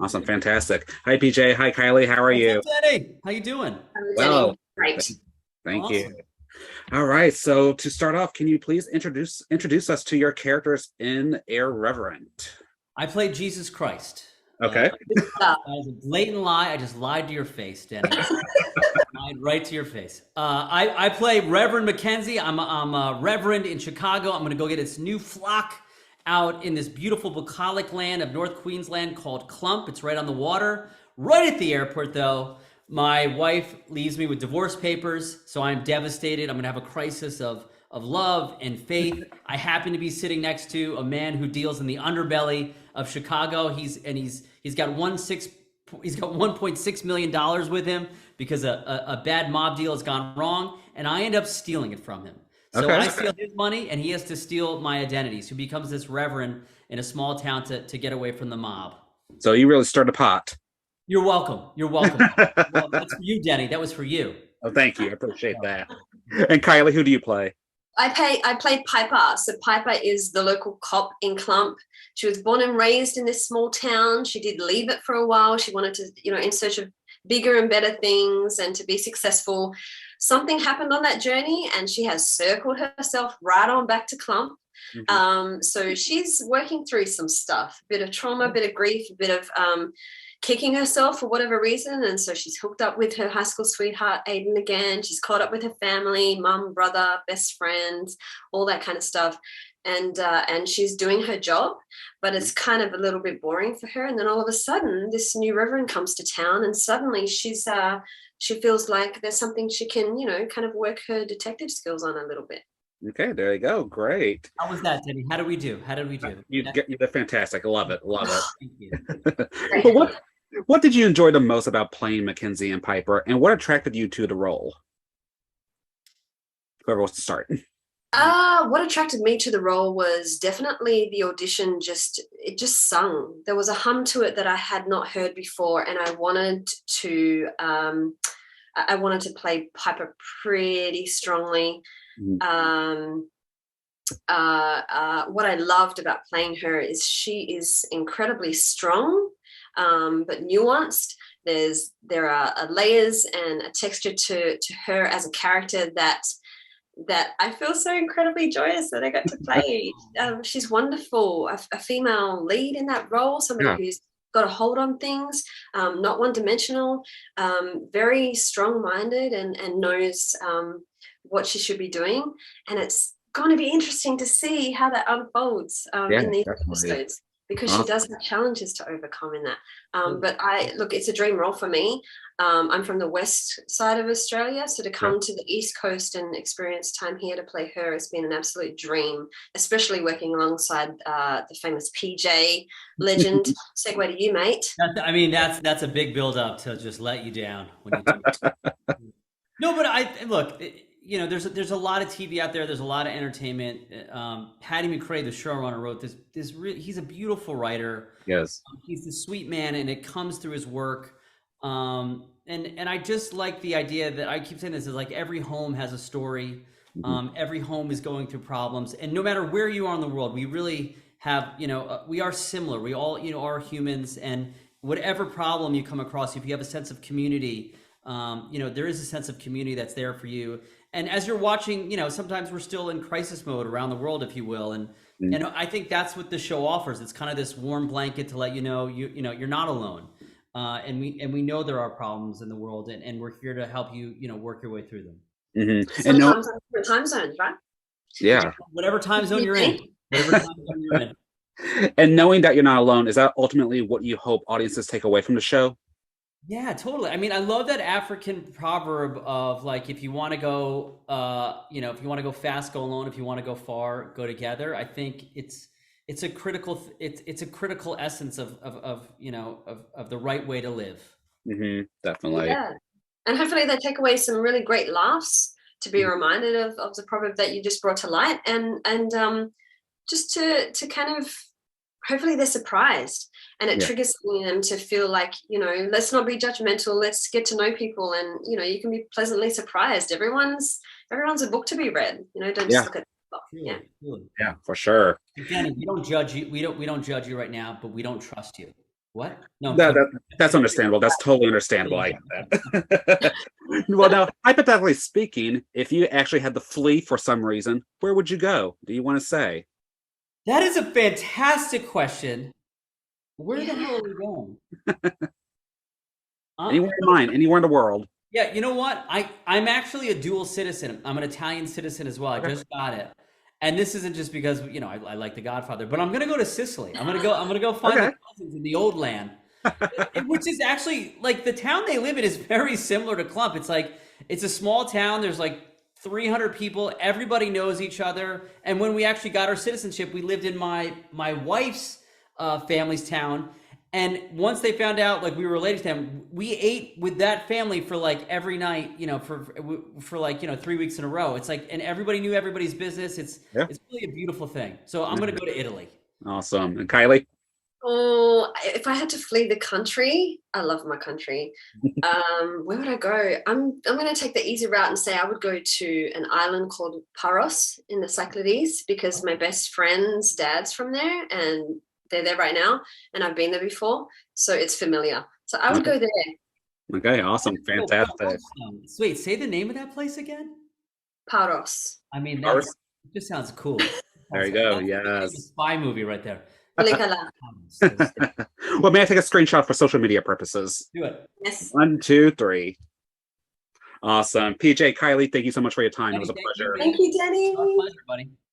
Awesome. Fantastic. Hi, PJ. Hi, Kylie. How are What's you? up, Denny? How you doing? Hello, Well, Denny. Great. th- thank you. Awesome. All right. So to start off, can you please introduce us to your characters in Irreverent? I played Jesus Christ. Okay. Good stuff. That was a blatant lie. I just lied to your face, Denny. Lied right to your face. I play Reverend Mackenzie. I'm a reverend in Chicago. I'm going to go get its new flock out in this beautiful bucolic land of North Queensland called Clump. It's right on the water, right at the airport, though. My wife leaves me with divorce papers, so I'm devastated. I'm going to have a crisis of love and faith. I happen to be sitting next to a man who deals in the underbelly of Chicago. He's got $1.6 million with him because a bad mob deal has gone wrong, and I end up stealing it from him. So Okay. I steal his money, and he has to steal my identity. So he becomes this reverend in a small town to get away from the mob. So you really stirred a pot. You're welcome. You're welcome. Well, that's for you, Denny. That was for you. Oh, thank you. I appreciate that. And Kylie, who do you play? I played Piper. So Piper is the local cop in Clump. She was born and raised in this small town. She did leave it for a while. She wanted to, in search of bigger and better things and to be successful. Something happened on that journey, and she has circled herself right on back to Clump. So she's working through some stuff, a bit of trauma, a bit of grief, a bit of kicking herself for whatever reason. And so she's hooked up with her high school sweetheart, Aiden, again. She's caught up with her family, mum, brother, best friends, all that kind of stuff. And she's doing her job, but it's kind of a little bit boring for her. And then all of a sudden, this new reverend comes to town, and suddenly she feels like there's something she can, kind of work her detective skills on a little bit. Okay, there you go. Great. How was that, Denny? How did we do? How did we do? You did fantastic. I love it. Love Thank you. it. But what did you enjoy the most about playing Mackenzie and Piper, and what attracted you to the role? Whoever wants to start. What attracted me to the role was definitely the audition. It just sung. There was a hum to it that I had not heard before, and I wanted to play Piper pretty strongly. What I loved about playing her is she is incredibly strong, but nuanced. There are layers and a texture to her as a character that I feel so incredibly joyous that I got to play. She's wonderful, a female lead in that role, somebody Yeah. who's got a hold on things, not one-dimensional, very strong-minded, and knows what she should be doing. And it's going to be interesting to see how that unfolds Yeah, in these definitely. episodes, because she Awesome. does have challenges to overcome in that. But it's a dream role for me. I'm from the west side of Australia, so to come to the east coast and experience time here to play her has been an absolute dream, especially working alongside the famous PJ legend. Segue to you, mate. That's a big build up to just let you down when you do it. No, but I look. There's a lot of TV out there. There's a lot of entertainment. Patty McRae, the showrunner, wrote this. He's a beautiful writer. Yes. He's a sweet man, and it comes through his work. And I just like the idea that I keep saying this is like every home has a story. Every home is going through problems, and no matter where you are in the world, we really have, we are similar. We all, are humans, and whatever problem you come across, if you have a sense of community, there is a sense of community that's there for you. And as you're watching, sometimes we're still in crisis mode around the world, if you will. And I think that's what the show offers. It's kind of this warm blanket to let you know, you're not alone. And we know there are problems in the world, and we're here to help you, work your way through them. And no, Sometimes on different time zones, right? yeah. Whatever time zone you're in. Whatever time zone you're in. And knowing that you're not alone, is that ultimately what you hope audiences take away from the show? Yeah, totally. I mean, I love that African proverb of like, if you want to go, if you want to go fast, go alone. If you want to go far, go together. I think it's a critical essence of the right way to live. Definitely. Yeah. And hopefully they take away some really great laughs to be reminded of the proverb that you just brought to light, and just to kind of, hopefully they're surprised, and it triggers something in them to feel like, let's not be judgmental, let's get to know people, and you can be pleasantly surprised. Everyone's a book to be read, don't just look at the book. Truly. Yeah, for sure. Danny, we don't judge you. We don't judge you right now, but we don't trust you. What? No. That's understandable. That's totally understandable. I get that. Well, now, hypothetically speaking, if you actually had to flee for some reason, where would you go? Do you want to say? That is a fantastic question. Where the hell are we going? Anywhere in mind, anywhere in the world. Yeah, you know what? I'm actually a dual citizen. I'm an Italian citizen as well. I just got it. And this isn't just because, I like The Godfather, but I'm gonna go to Sicily. I'm gonna go find Okay. my cousins in the old land. Which is actually like the town they live in is very similar to Klump. It's like it's a small town. There's like 300 people. Everybody knows each other. And when we actually got our citizenship, we lived in my wife's family's town. And once they found out like we were related to them, we ate with that family for like every night, for like 3 weeks in a row. It's like, and everybody knew everybody's business. It's really a beautiful thing. So I'm gonna go to Italy. Awesome. And Kylie? Oh, if I had to flee the country, I love my country. Where would I go? I'm going to take the easy route and say I would go to an island called Paros in the Cyclades because my best friend's dad's from there and they're there right now and I've been there before, so it's familiar. So I would go there. Okay, awesome, fantastic. Wait, say the name of that place again. Paros. I mean, that just sounds cool. There you go. That's Yes. a spy movie right there. Well, may I take a screenshot for social media purposes? Do it. Yes. 1, 2, 3. Awesome. PJ, Kylie, thank you so much for your time. It was a pleasure. Thank you, Denny. My pleasure, buddy.